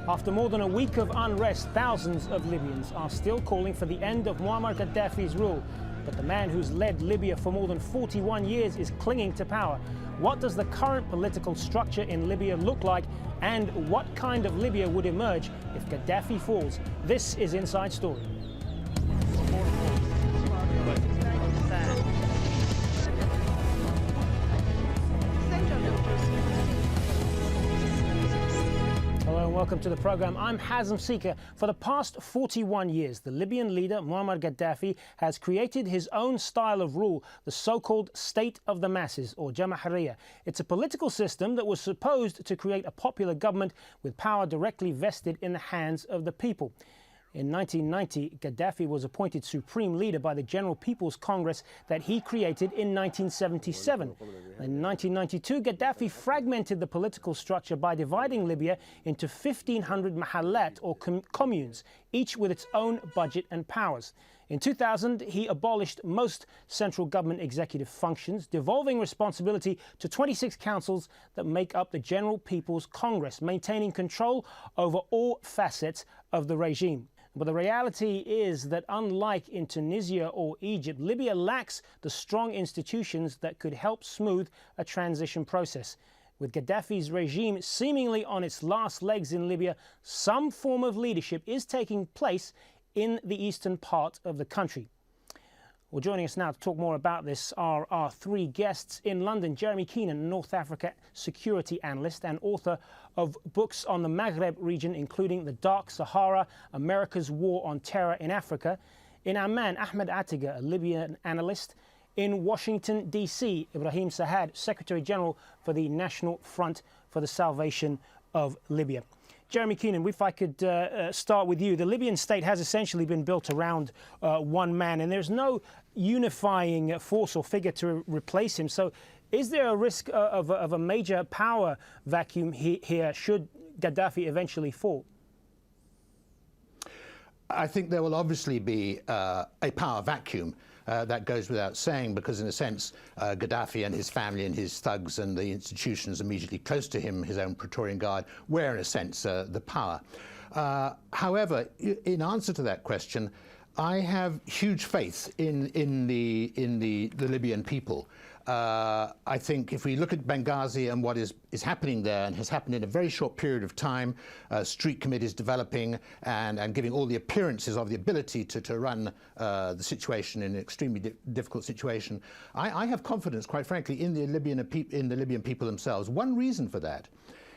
After more than a week of unrest, thousands of Libyans are still calling for the end of Muammar Gaddafi's rule. But the man who's led Libya for more than 41 years is clinging to power. What does the current political structure in Libya look like? And what kind of Libya would emerge if Gaddafi falls? This is Inside Story. Hello and welcome to the program. I'm Hazem Seeker. For the past 41 years, the Libyan leader Muammar Gaddafi has created his own style of rule, the so-called state of the masses, or Jamahiriya. It's a political system that was supposed to create a popular government with power directly vested in the hands of the people. In 1990, Gaddafi was appointed supreme leader by the General People's Congress that he created in 1977. In 1992, Gaddafi fragmented the political structure by dividing Libya into 1,500 mahallat, or communes, each with its own budget and powers. In 2000, he abolished most central government executive functions, devolving responsibility to 26 councils that make up the General People's Congress, maintaining control over all facets of the regime. But the reality is that unlike in Tunisia or Egypt, Libya lacks the strong institutions that could help smooth a transition process. With Gaddafi's regime seemingly on its last legs in Libya, some form of leadership is taking place in the eastern part of the country. Well, joining us now to talk more about this are our three guests in London. Jeremy Keenan, North Africa security analyst and author of books on the Maghreb region, including The Dark Sahara, America's War on Terror in Africa. In Amman, Ahmed Attiga, a Libyan analyst. In Washington, D.C., Ibrahim Sahad, Secretary General for the National Front for the Salvation of Libya. Jeremy Keenan, if I could start with you. The Libyan state has essentially been built around one man, and there's no unifying force or figure to replace him. So is there a risk of a major power vacuum here should Gaddafi eventually fall? I think there will obviously be a power vacuum. That goes without saying, because in a sense Gaddafi and his family and his thugs and the institutions immediately close to him, his own Praetorian Guard, were in a sense the power. However, in answer to that question, I have huge faith in the Libyan people. I think if we look at Benghazi and what is happening there, and has happened in a very short period of time, street committees developing and giving all the appearances of the ability to run the situation in an extremely difficult situation, I have confidence, quite frankly, in the Libyan people themselves. One reason for that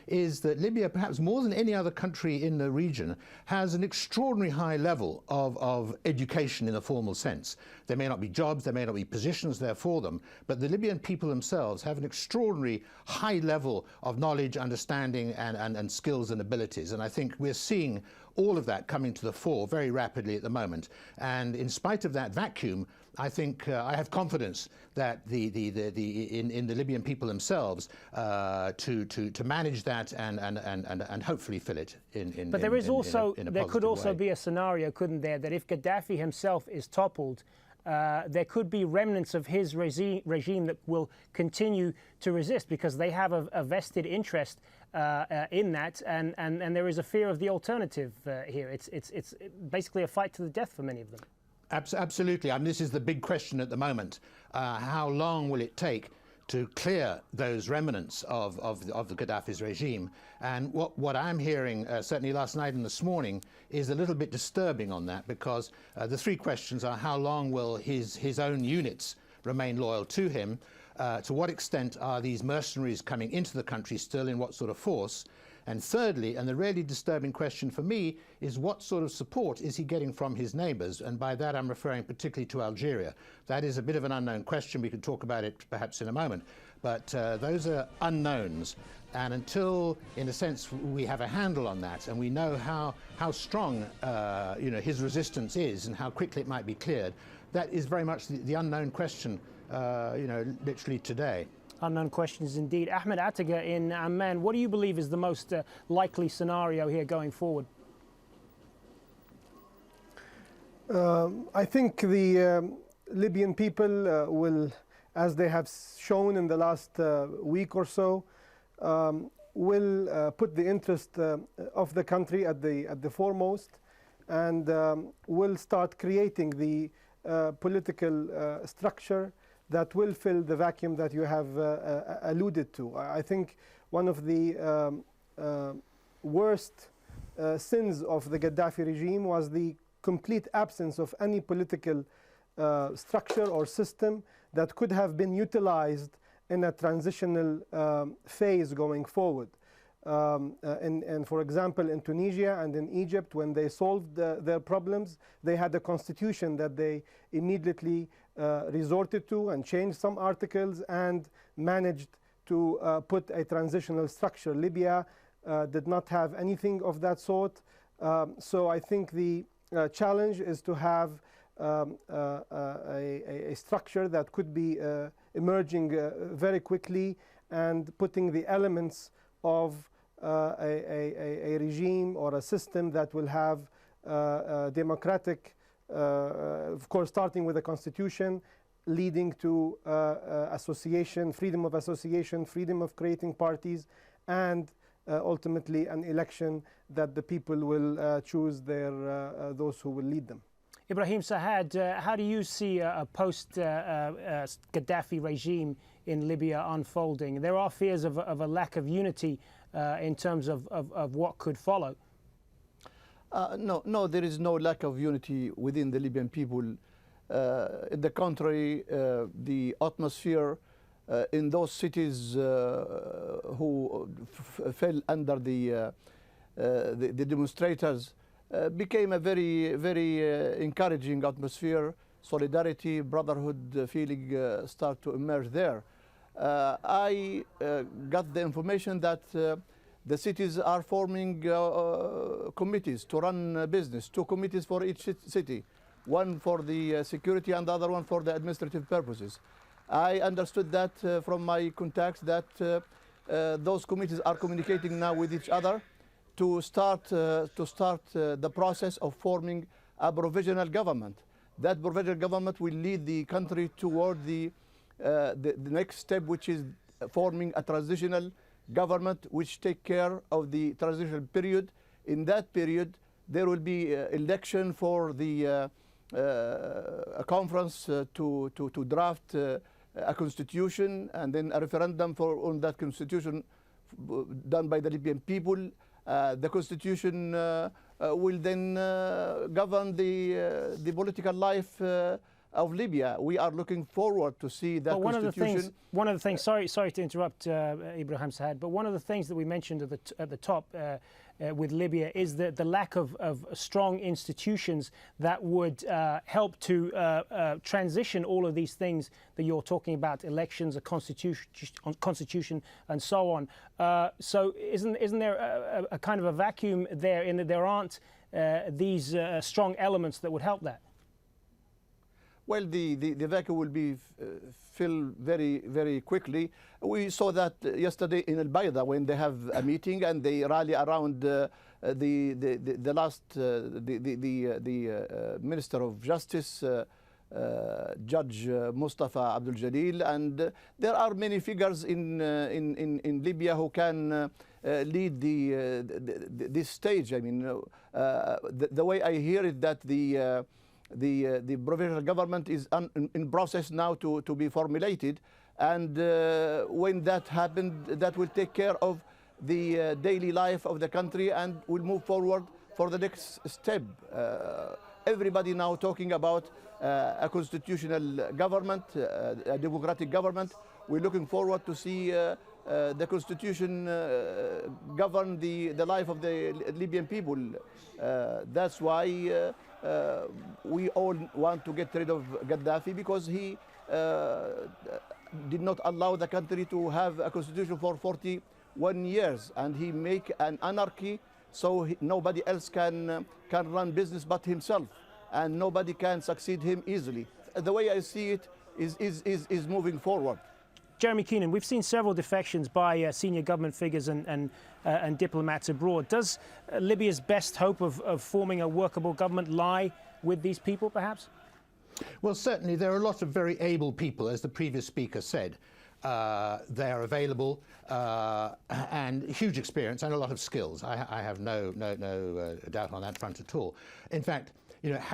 is that Libya, perhaps more than any other country in the region, has an extraordinary high level of education in a formal sense. There may not be jobs, there may not be positions there for them, but the Libyan people themselves have an extraordinary high level of knowledge, understanding, and skills and abilities. And I think we're seeing all of that coming to the fore very rapidly at the moment. And in spite of that vacuum, I think I have confidence that in the Libyan people themselves to manage that and hopefully fill it in. But there is also there could also way. be a scenario, couldn't there, that if Gaddafi himself is toppled, there could be remnants of his regime that will continue to resist because they have a vested interest in that, and there is a fear of the alternative here. It's basically a fight to the death for many of them. Absolutely. I mean, this is the big question at the moment. How long will it take to clear those remnants of the Gaddafi's regime? And what I'm hearing, certainly last night and this morning, is a little bit disturbing on that, because the three questions are: how long will his own units remain loyal to him? To what extent are these mercenaries coming into the country still, in what sort of force? And thirdly, and the really disturbing question for me, is what sort of support is he getting from his neighbours? And by that I'm referring particularly to Algeria. That is a bit of an unknown question. We could talk about it perhaps in a moment. But those are unknowns. And until, in a sense, we have a handle on that, and we know how strong his resistance is and how quickly it might be cleared, that is very much the unknown question, literally today. Unknown questions indeed. Ahmed Attiga in Amman, what do you believe is the most likely scenario here going forward? I think the Libyan people will, as they have shown in the last week or so, will put the interest of the country at the foremost, and will start creating the political structure that will fill the vacuum that you have alluded to. I think one of the worst sins of the Gaddafi regime was the complete absence of any political structure or system that could have been utilized in a transitional phase going forward. And for example, in Tunisia and in Egypt, when they solved their problems, they had a constitution that they immediately resorted to and changed some articles and managed to put a transitional structure. Libya did not have anything of that sort. So I think the challenge is to have a structure that could be emerging very quickly and putting the elements of a regime or a system that will have democratic, of course, starting with a constitution, leading to association, freedom of association, freedom of creating parties, and ultimately an election that the people will choose those who will lead them. Ibrahim Saad, how do you see a post-Gaddafi regime in Libya unfolding? There are fears of a lack of unity in terms of what could follow. No, there is no lack of unity within the Libyan people. On the contrary, the atmosphere in those cities who fell under the demonstrators became a very, very encouraging atmosphere. Solidarity, brotherhood feeling start to emerge there. I got the information that the cities are forming committees to run business, 2 committees for each city, one for the security and the other one for the administrative purposes. I understood that from my contacts that those committees are communicating now with each other to start the process of forming a provisional government. That provisional government will lead the country toward the next step, which is forming a transitional government which take care of the transitional period. In that period, there will be election for the a conference to draft a constitution, and then a referendum on that constitution done by the Libyan people. The constitution will then govern the political life of Libya. We are looking forward to see that constitution. One of the things. Sorry to interrupt, Ibrahim Saad, but one of the things that we mentioned at the top with Libya is the lack of strong institutions that would help to transition all of these things that you're talking about: elections, a constitution, and so on. So isn't there a kind of a vacuum there in that there aren't these strong elements that would help that? Well, the vacuum will be filled very, very quickly. We saw that yesterday in Al-Bayda when they have a meeting and they rally around the Minister of Justice, Judge Mustafa Abdul Jalil, and there are many figures in Libya who can lead this stage. I mean, the way I hear it, that the provisional government is in process now to be formulated, and when that happened, that will take care of the daily life of the country and will move forward for the next step. Everybody now talking about a constitutional government, a democratic government. We're looking forward to see the constitution govern the life of the Libyan people. That's why we all want to get rid of Gaddafi, because he did not allow the country to have a constitution for 41 years, and he make an anarchy, so nobody else can run business but himself, and nobody can succeed him easily. The way I see it is moving forward. Jeremy Keenan, we've seen several defections by senior government figures and diplomats abroad. Does Libya's best hope of forming a workable government lie with these people, perhaps? Well, certainly there are a lot of very able people, as the previous speaker said. They are available and huge experience and a lot of skills. I have no doubt on that front at all. In fact,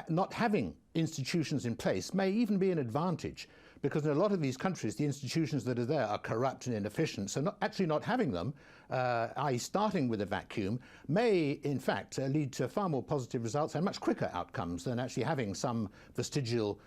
not having institutions in place may even be an advantage, because in a lot of these countries, the institutions that are there are corrupt and inefficient. So actually not having them, i.e. starting with a vacuum, may in fact lead to far more positive results and much quicker outcomes than actually having some vestigial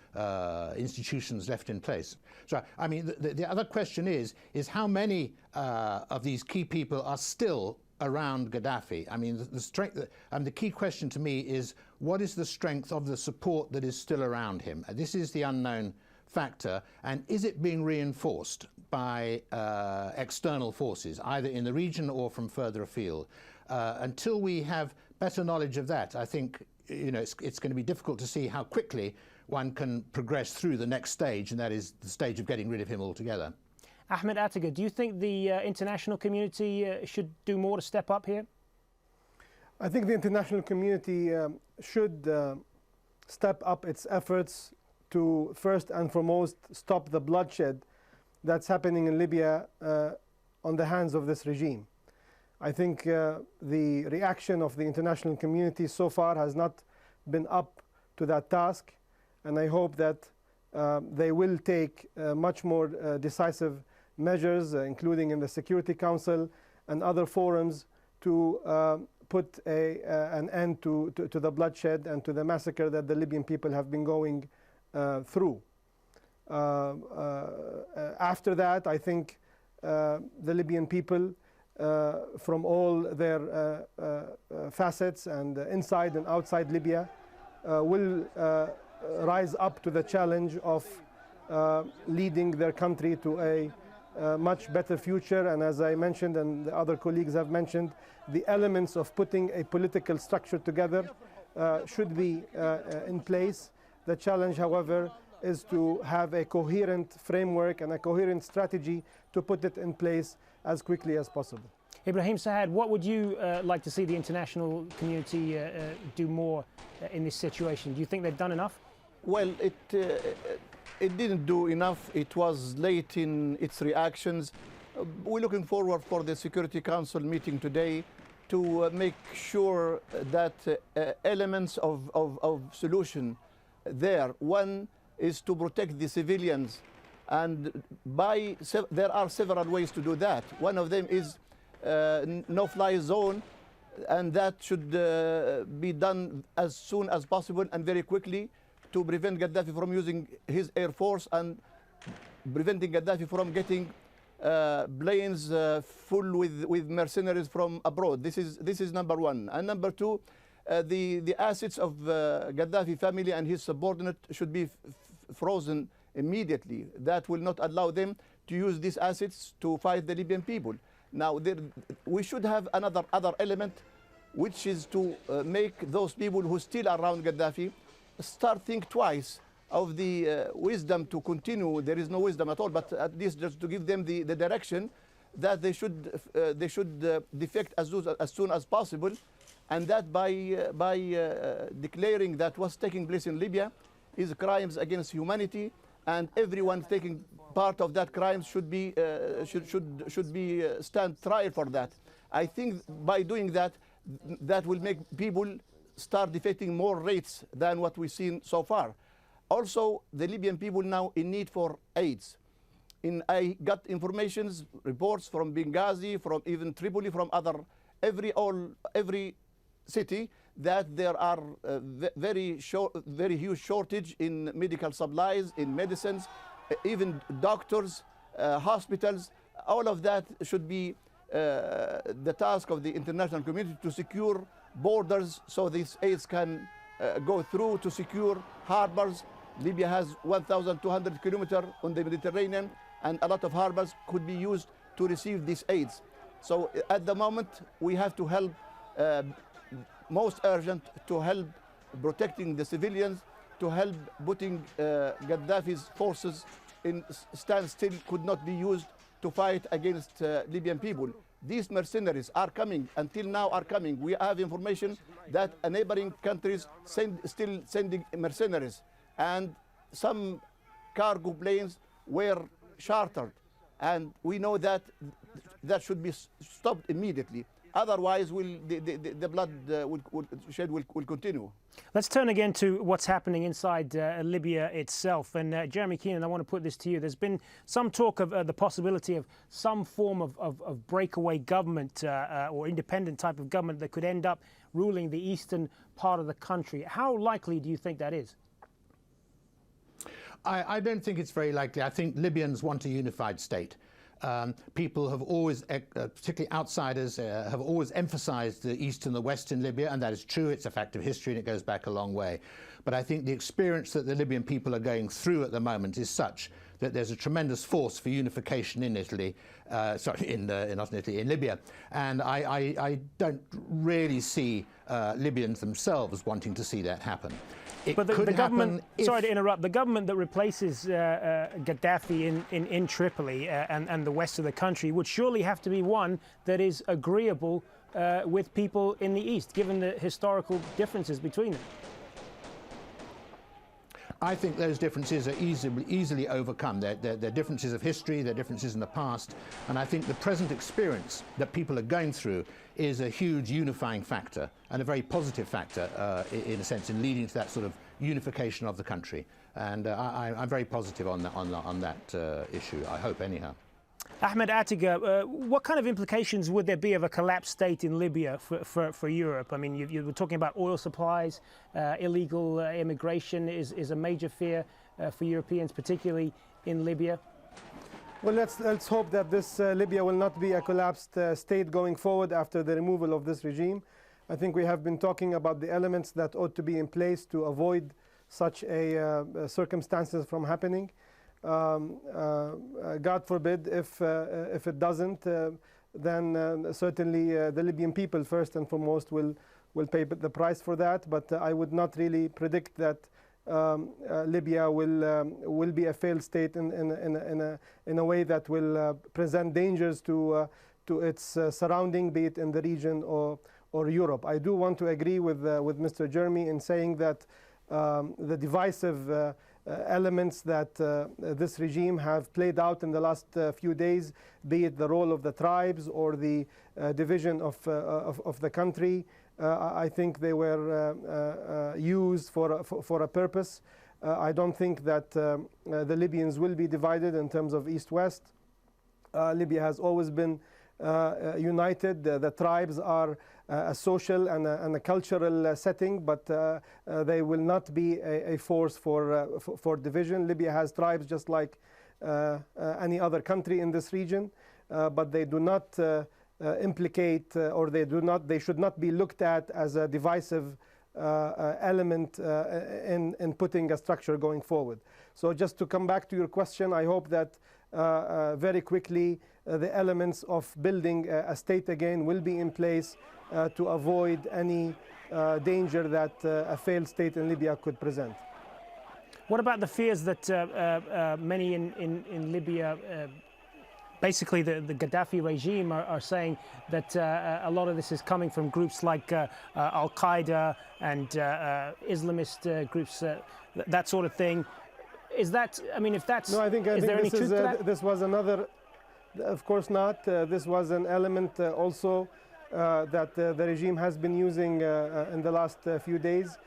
institutions left in place. So, I mean, the other question is how many of these key people are still around Gaddafi? I mean, the strength, and the key question to me is, what is the strength of the support that is still around him? This is the unknown factor, and is it being reinforced by external forces, either in the region or from further afield? Until we have better knowledge of that, I think it's going to be difficult to see how quickly one can progress through the next stage, and that is the stage of getting rid of him altogether. Ahmed Attega, do you think the international community should do more to step up here? I think the international community should step up its efforts to first and foremost stop the bloodshed that's happening in Libya on the hands of this regime. I think the reaction of the international community so far has not been up to that task, and I hope that they will take much more decisive measures, including in the Security Council and other forums, to put an end to the bloodshed and to the massacre that the Libyan people have been going through. After that, I think the Libyan people, from all their facets and inside and outside Libya, will rise up to the challenge of leading their country to a much better future. And as I mentioned, and the other colleagues have mentioned, the elements of putting a political structure together should be in place. The challenge, however, is to have a coherent framework and a coherent strategy to put it in place as quickly as possible. Ibrahim Saad, what would you like to see the international community do more in this situation? Do you think they've done enough? Well, it didn't do enough. It was late in its reactions. We're looking forward for the Security Council meeting today to make sure that elements of solution there. One is to protect the civilians, and there are several ways to do that. One of them is no-fly zone, and that should be done as soon as possible and very quickly to prevent Gaddafi from using his air force and preventing Gaddafi from getting planes full with mercenaries from abroad. This is number one. And number two, the assets of Gaddafi family and his subordinate should be frozen immediately. That will not allow them to use these assets to fight the Libyan people. Now, we should have other element, which is to make those people who still are around Gaddafi start think twice of the wisdom to continue. There is no wisdom at all, but at least just to give them the direction that they should defect as soon as possible, and that by declaring that what's taking place in Libya is crimes against humanity, and everyone taking part of that crime should be stand trial for that. I think by doing that, that will make people start defecting more rates than what we've seen so far. Also, the Libyan people now in need for aids. I got reports from Benghazi, from even Tripoli, from every city, that there are very huge shortage in medical supplies, in medicines, even doctors, hospitals. All of that should be the task of the international community, to secure borders so these aids can go through, to secure harbors. Libya has 1,200 kilometers on the Mediterranean, and a lot of harbors could be used to receive these aids. So at the moment, we have to help, most urgent, to help protecting the civilians, to help putting Gaddafi's forces in standstill, could not be used to fight against Libyan people. These mercenaries are coming, until now are coming. We have information that neighboring countries still sending mercenaries, and some cargo planes were chartered and we know that that should be stopped immediately. Otherwise, the blood shed will continue. Let's turn again to what's happening inside Libya itself. And Jeremy Keenan, I want to put this to you. There's been some talk of the possibility of some form of breakaway government or independent type of government that could end up ruling the eastern part of the country. How likely do you think that is? I don't think it's very likely. I think Libyans want a unified state. People have always, particularly outsiders, have always emphasized the east and the west in Libya, and that is true. It's a fact of history, and it goes back a long way. But I think the experience that the Libyan people are going through at the moment is such that there's a tremendous force for unification in Italy, not in Italy, in Libya. And I don't really see Libyans themselves wanting to see that happen. But the government, sorry to interrupt, the government that replaces Gaddafi in Tripoli and the west of the country would surely have to be one that is agreeable with people in the east, given the historical differences between them. I think those differences are easily overcome. They're differences of history, they're differences in the past, and I think the present experience that people are going through is a huge unifying factor and a very positive factor, in a sense, in leading to that sort of unification of the country. And I'm very positive on that issue, I hope anyhow. Ahmed Atiga, what kind of implications would there be of a collapsed state in Libya for Europe? I mean, you were talking about oil supplies, illegal immigration is a major fear for Europeans, particularly in Libya. Well, let's hope that this Libya will not be a collapsed state going forward after the removal of this regime. I think we have been talking about the elements that ought to be in place to avoid such circumstances from happening. God forbid if it doesn't, then certainly the Libyan people first and foremost will pay the price for that. But I would not really predict that Libya will be a failed state in a way that will present dangers to its surrounding, be it in the region or Europe. I do want to agree with Mr. Jeremy in saying that the divisive elements that this regime have played out in the last few days, be it the role of the tribes or the division of the country, I think they were used for a purpose. I don't think that the Libyans will be divided in terms of east-west. Libya has always been united. The tribes are a social and a cultural setting, but they will not be a force for division. Libya has tribes just like any other country in this region, but they do not implicate or they should not be looked at as a divisive element in putting a structure going forward. So just to come back to your question, I hope that very quickly the elements of building a state again will be in place to avoid any danger that a failed state in Libya could present. What about the fears that many in Libya, basically the Gaddafi regime, are saying that a lot of this is coming from groups like Al-Qaeda and Islamist groups, that sort of thing? Is that, I mean, if that's, no, I think is there any truth to that? This was another, of course not. This was an element also that the regime has been using in the last few days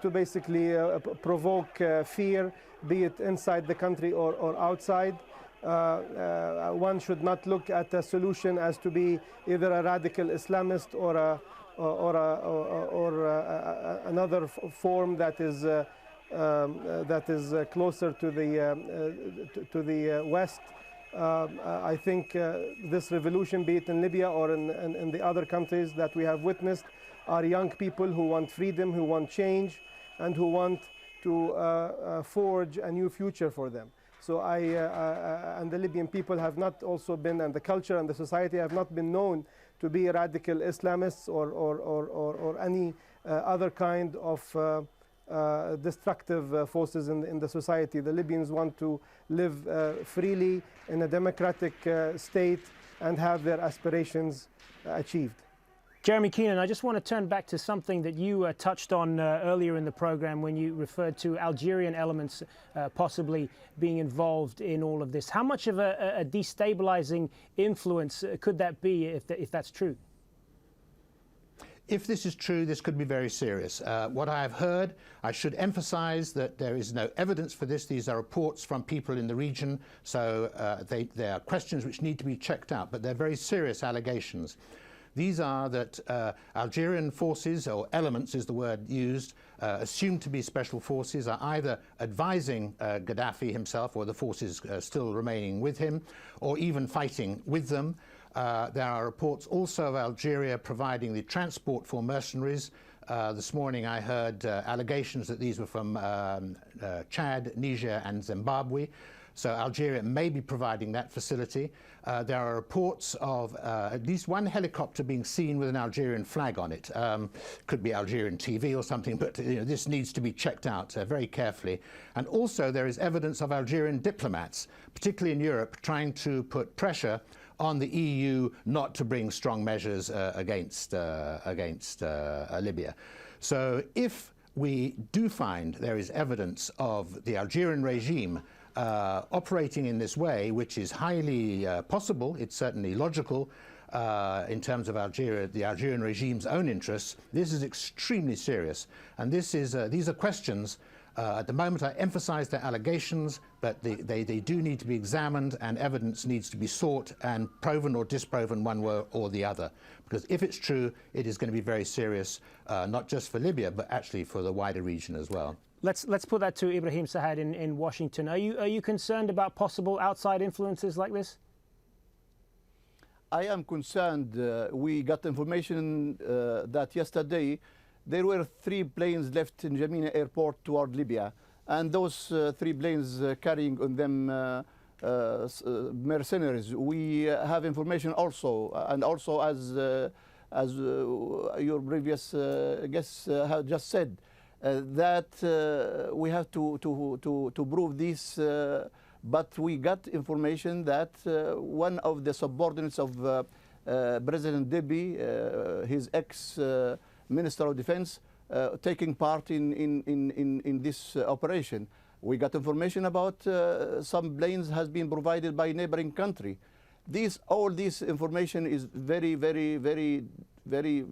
to basically provoke fear, be it inside the country or outside. One should not look at a solution as to be either a radical Islamist or another form that is closer to the West. I think this revolution, be it in Libya or in the other countries that we have witnessed, are young people who want freedom, who want change, and who want to forge a new future for them. So and the Libyan people have not also been, and the culture and the society have not been known to be radical Islamists or any other kind of destructive forces in the society. The Libyans want to live freely in a democratic state and have their aspirations achieved. Jeremy Keenan, I just want to turn back to something that you touched on earlier in the program when you referred to Algerian elements possibly being involved in all of this. How much of a destabilizing influence could that be if that's true? If this is true, this could be very serious. What I have heard, I should emphasize that there is no evidence for this. These are reports from people in the region, so they are questions which need to be checked out, but they're very serious allegations. These are that Algerian forces, or elements is the word used, assumed to be special forces, are either advising Gaddafi himself or the forces still remaining with him, or even fighting with them. There are reports also of Algeria providing the transport for mercenaries. This morning I heard allegations that these were from Chad, Niger and Zimbabwe. So Algeria may be providing that facility. There are reports of at least one helicopter being seen with an Algerian flag on it. Could be Algerian TV or something, but this needs to be checked out very carefully. And also there is evidence of Algerian diplomats, particularly in Europe, trying to put pressure on the EU not to bring strong measures against Libya. So if we do find there is evidence of the Algerian regime operating in this way, which is highly possible, it's certainly logical in terms of Algeria, the Algerian regime's own interests, this is extremely serious. And this is, these are questions, at the moment I emphasize their allegations, but they do need to be examined and evidence needs to be sought and proven or disproven one way or the other. Because if it's true, it is going to be very serious, not just for Libya, but actually for the wider region as well. Let's put that to Ibrahim Sahad in Washington. Are you concerned about possible outside influences like this? I am concerned. We got information that yesterday there were 3 planes left in Jamina airport toward Libya, and those 3 planes carrying on them mercenaries. We have information also, and also as your previous guest have just said, that we have to prove this, but we got information that one of the subordinates of President Déby, his ex-Minister of Defense, taking part in this operation. We got information about some planes has been provided by neighboring country. All this information is very, very, very, very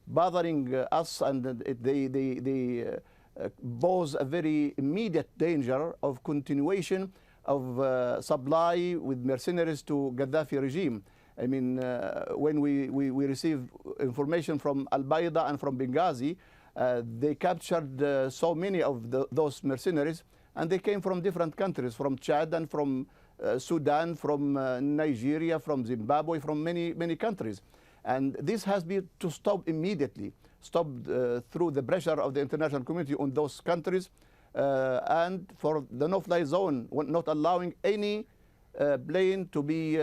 bothering us, and they pose a very immediate danger of continuation of supply with mercenaries to Gaddafi regime. I mean, when we receive information from Al-Baida and from Benghazi, they captured so many of those mercenaries, and they came from different countries, from Chad and from Sudan, from Nigeria, from Zimbabwe, from many countries. And this has been to stop immediately, stopped through the pressure of the international community on those countries, and for the no-fly zone, not allowing any plane to be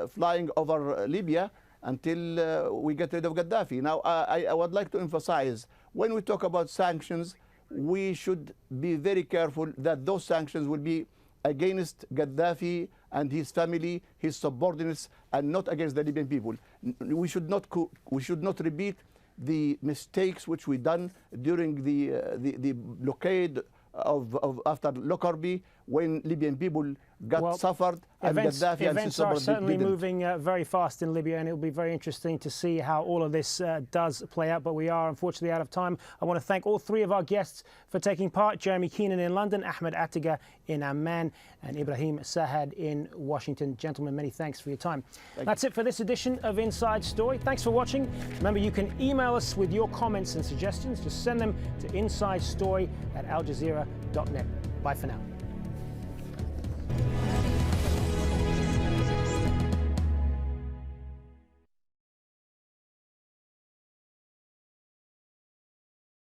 flying over Libya until we get rid of Gaddafi. Now, I would like to emphasize, when we talk about sanctions, we should be very careful that those sanctions will be against Gaddafi and his family, his subordinates, and not against the Libyan people. We should not repeat the mistakes which we done during the blockade of after Lockerbie, when Libyan people got suffered, and Gaddafi and his subordinates are certainly didn't. moving very fast in Libya, and it will be very interesting to see how all of this does play out. But we are unfortunately out of time. I want to thank all 3 of our guests for taking part: Jeremy Keenan in London, Ahmed Attiga in Amman, and Ibrahim Sahad in Washington. Gentlemen, many thanks for your time. That's it for this edition of Inside Story. Thanks for watching. Remember, you can email us with your comments and suggestions. Just send them to insidestory@aljazeera.net. Bye for now.